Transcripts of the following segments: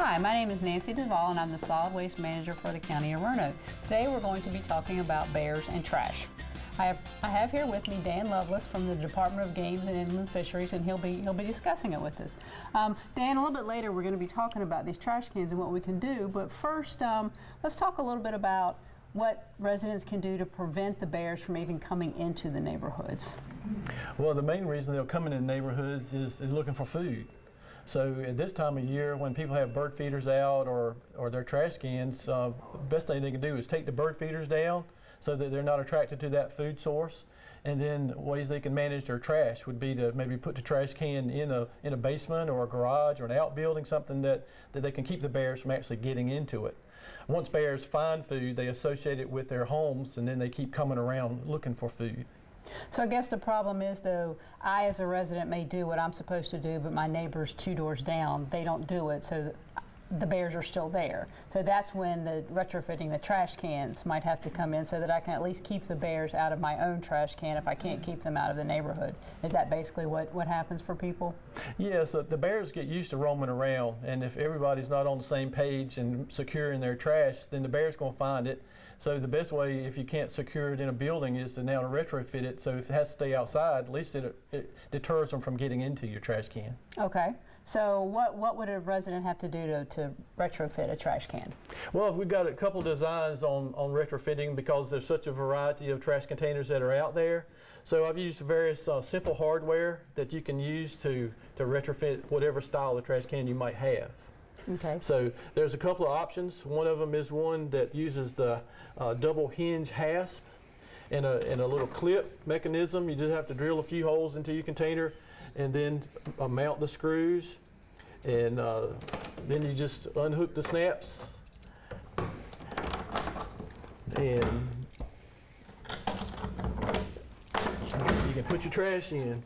Hi, my name is Nancy Duvall and I'm the Solid Waste Manager for the County of Roanoke. Today we're going to be talking about bears and trash. I have here with me Dan Lovelace from the Department of Games and Inland Fisheries, and he'll be discussing it with us. Dan, a little bit later we're going to be talking about these trash cans and what we can do, but first let's talk a little bit about what residents can do to prevent the bears from even coming into the neighborhoods. Well, the main reason they'll come into the neighborhoods is looking for food. So at this time of year, when people have bird feeders out or their trash cans, the best thing they can do is take the bird feeders down so that they're not attracted to that food source. And then ways they can manage their trash would be to maybe put the trash can in a basement or a garage or an outbuilding, something that they can keep the bears from actually getting into it. Once bears find food, they associate it with their homes, and then they keep coming around looking for food. So I guess the problem is, though, I as a resident may do what I'm supposed to do, but my neighbors 2 doors down, they don't do it, so the bears are still there. So that's when the retrofitting the trash cans might have to come in so that I can at least keep the bears out of my own trash can if I can't keep them out of the neighborhood. Is that basically what happens for people? Yes, the bears get used to roaming around, and if everybody's not on the same page and securing their trash, then the bear's going to find it. So the best way, if you can't secure it in a building, is to now retrofit it. So if it has to stay outside, at least it deters them from getting into your trash can. Okay. So what would a resident have to do to retrofit a trash can? Well, we've got a couple designs on retrofitting because there's such a variety of trash containers that are out there. So I've used various simple hardware that you can use to retrofit whatever style of trash can you might have. Okay. So there's a couple of options. One of them is one that uses the double hinge hasp and a little clip mechanism. You just have to drill a few holes into your container and then mount the screws, and then you just unhook the snaps and you can put your trash in.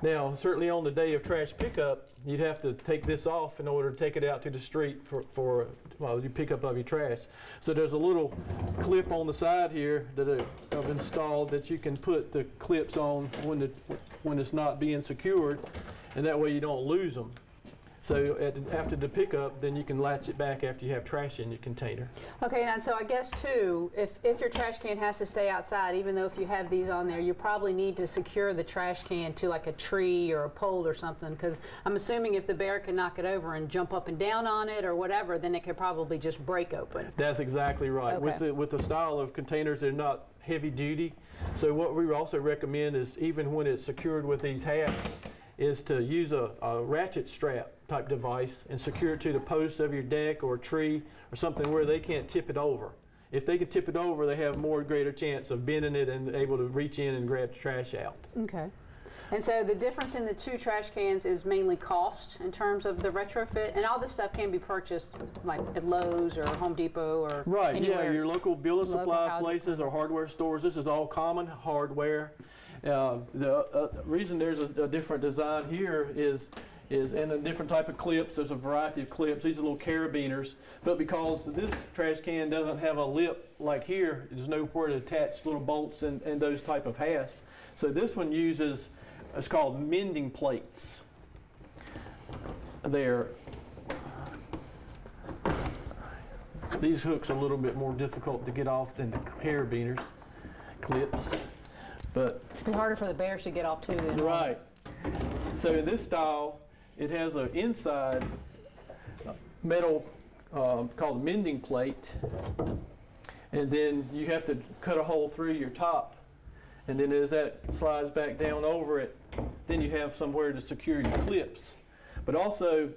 Now, certainly on the day of trash pickup, you'd have to take this off in order to take it out to the street for your pickup of your trash. So there's a little clip on the side here that I've installed that you can put the clips on when it's not being secured, and that way you don't lose them. So after the pickup, then you can latch it back after you have trash in your container. Okay, now so I guess too, if your trash can has to stay outside, even though if you have these on there, you probably need to secure the trash can to like a tree or a pole or something, because I'm assuming if the bear can knock it over and jump up and down on it or whatever, then it could probably just break open. That's exactly right. Okay. With the style of containers, they're not heavy duty. So what we also recommend is, even when it's secured with these halves, is to use a ratchet strap type device and secure it to the post of your deck or a tree or something where they can't tip it over. If they can tip it over, they have greater chance of bending it and able to reach in and grab the trash out. Okay. And so the difference in the 2 trash cans is mainly cost in terms of the retrofit, and all this stuff can be purchased like at Lowe's or Home Depot or right, anywhere. Yeah, your local building supply places or hardware stores. This is all common hardware. The reason there's a different design here is and a different type of clips. There's a variety of clips. These are little carabiners, but because this trash can doesn't have a lip like here, there's nowhere to attach little bolts and those type of hasps. So this one uses, it's called mending plates. These hooks are a little bit more difficult to get off than the carabiners clips, but It'd be harder for the bears to get off too. Then. Right. So in this style, it has an inside metal called a mending plate, and then you have to cut a hole through your top, and then as that slides back down over it, then you have somewhere to secure your clips. But also,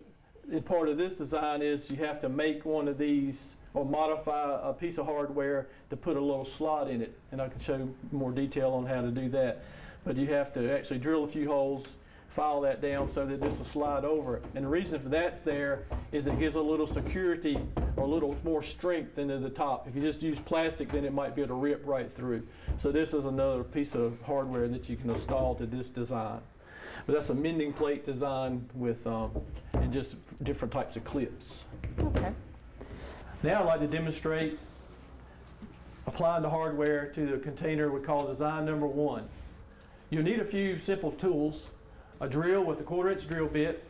part of this design is you have to make one of these or modify a piece of hardware to put a little slot in it, and I can show more detail on how to do that. But you have to actually drill a few holes, file that down so that this will slide over it. And the reason for that's there is it gives a little security or a little more strength into the top. If you just use plastic, then it might be able to rip right through. So this is another piece of hardware that you can install to this design. But that's a mending plate design with and just different types of clips. Okay. Now I'd like to demonstrate applying the hardware to the container we call design number 1. You'll need a few simple tools: a drill with a 1/4 inch drill bit,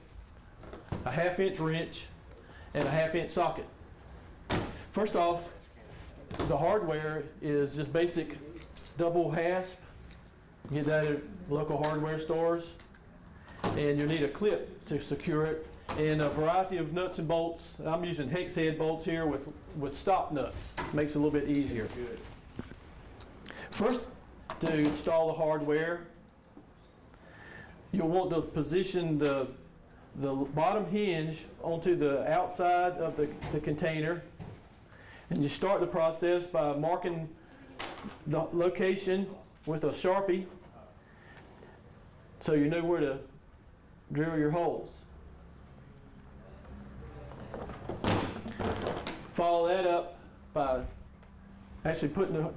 a 1/2 inch wrench, and a 1/2-inch socket. First off, the hardware is just basic double hasp. Get that at local hardware stores. And you'll need a clip to secure it, and a variety of nuts and bolts. I'm using hex head bolts here with stop nuts. Makes it a little bit easier. First, to install the hardware, you'll want to position the bottom hinge onto the outside of the container. And you start the process by marking the location with a Sharpie so you know where to drill your holes. Follow that up by actually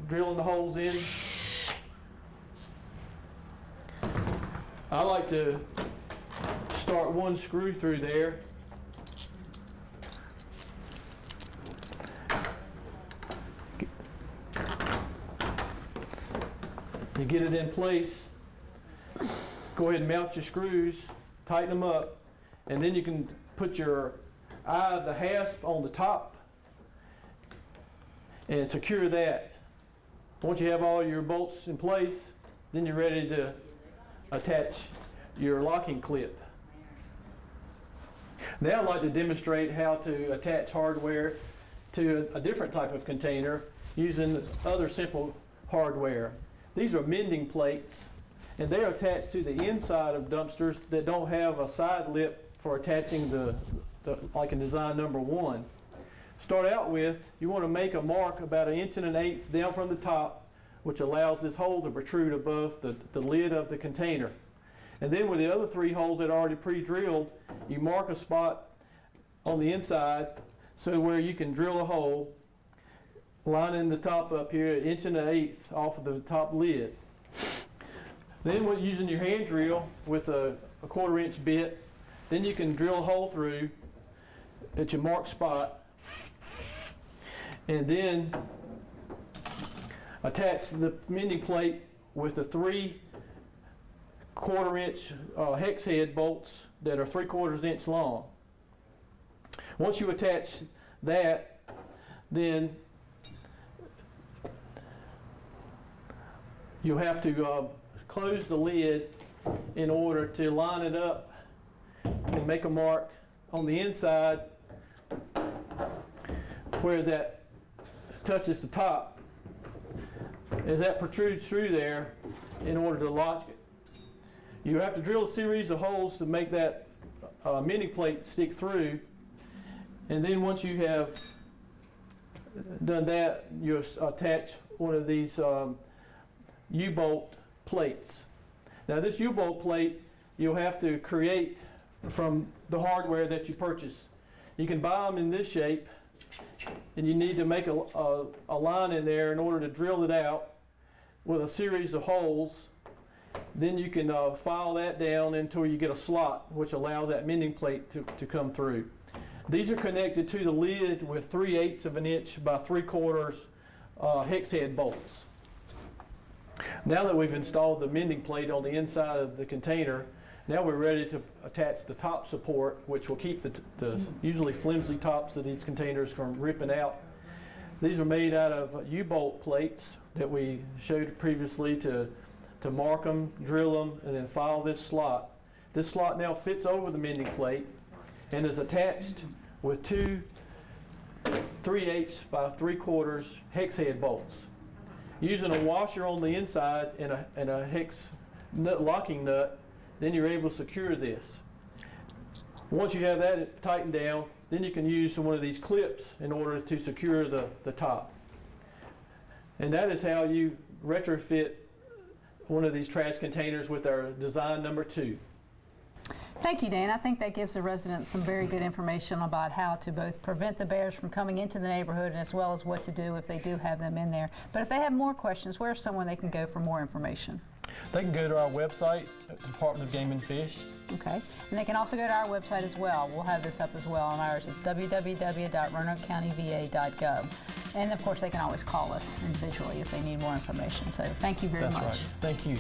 drilling the holes in. I like to start one screw through there. You get it in place. Go ahead and mount your screws, tighten them up, and then you can put your eye of the hasp on the top and secure that. Once you have all your bolts in place, then you're ready to attach your locking clip. Now I'd like to demonstrate how to attach hardware to a different type of container using other simple hardware. These are mending plates, and they're attached to the inside of dumpsters that don't have a side lip for attaching like in design number 1. Start out with, you want to make a mark about 1 1/8 down from the top, which allows this hole to protrude above the lid of the container. And then with the other 3 holes that are already pre-drilled, you mark a spot on the inside so where you can drill a hole, lining the top up here 1 1/8 off of the top lid. Then using your hand drill with a 1/4-inch bit, then you can drill a hole through at your marked spot, and then attach the mending plate with the 3 1/4-inch hex head bolts that are 3/4 inch long. Once you attach that, then you'll have to close the lid in order to line it up and make a mark on the inside where that touches the top, as that protrudes through there in order to lock it. You have to drill a series of holes to make that mending plate stick through, and then once you have done that, you attach one of these U-bolt plates. Now this U-bolt plate you'll have to create from the hardware that you purchase. You can buy them in this shape, and you need to make a line in there in order to drill it out with a series of holes. Then you can file that down until you get a slot, which allows that mending plate to come through. These are connected to the lid with 3/8 of an inch by 3/4 hex head bolts. Now that we've installed the mending plate on the inside of the container, now we're ready to attach the top support, which will keep the usually flimsy tops of these containers from ripping out. These are made out of U-bolt plates that we showed previously to mark them, drill them, and then file this slot. This slot now fits over the mending plate and is attached with 2 3/8 by 3/4 hex head bolts. Using a washer on the inside and a hex nut locking nut, then you're able to secure this. Once you have that tightened down, then you can use one of these clips in order to secure the top. And that is how you retrofit one of these trash containers with our design number 2. Thank you, Dan. I think that gives the residents some very good information about how to both prevent the bears from coming into the neighborhood, and as well as what to do if they do have them in there. But if they have more questions, where's someone they can go for more information? They can go to our website, Department of Game and Fish. Okay. And they can also go to our website as well. We'll have this up as well on ours. It's www.roanokecountyva.gov. And of course, they can always call us individually if they need more information. So thank you very much. That's right. Thank you.